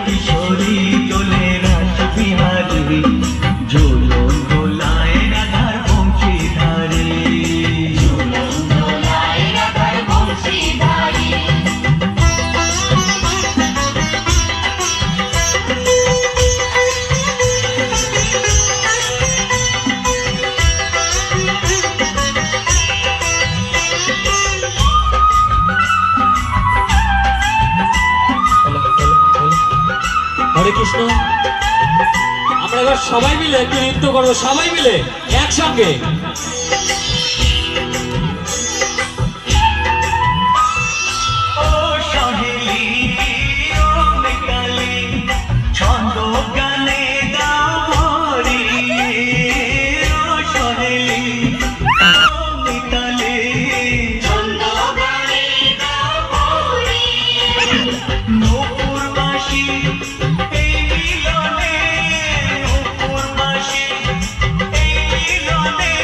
किशोरी डोले रास बिहारी झूलन डोलाए राधार बंशीधारी झूलन डोलाए राधार बंशीधारी हरे कृष्ण আমরা এবার সবাই মিলে একটু নৃত্য করব সবাই মিলে একসঙ্গে ও সহেলি ও মিতালি ছন্দ গানে গাও ভরিয়ে ও সহেলি ও মিতালি ছন্দ গানে গাও ভরিয়ে নূপুর বাঁশি এই মিলনে নূপুর বাঁশি এই মিলনে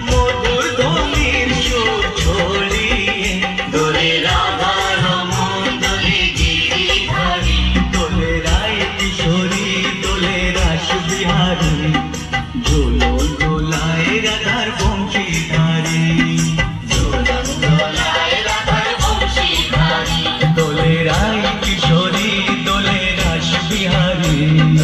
মধুর ধ্বনির সুর ছড়িয়ে দোলে রাধা রমন দোলে গিরিধারী দোলে রায় কিশোরী দোলে রাস বিহারী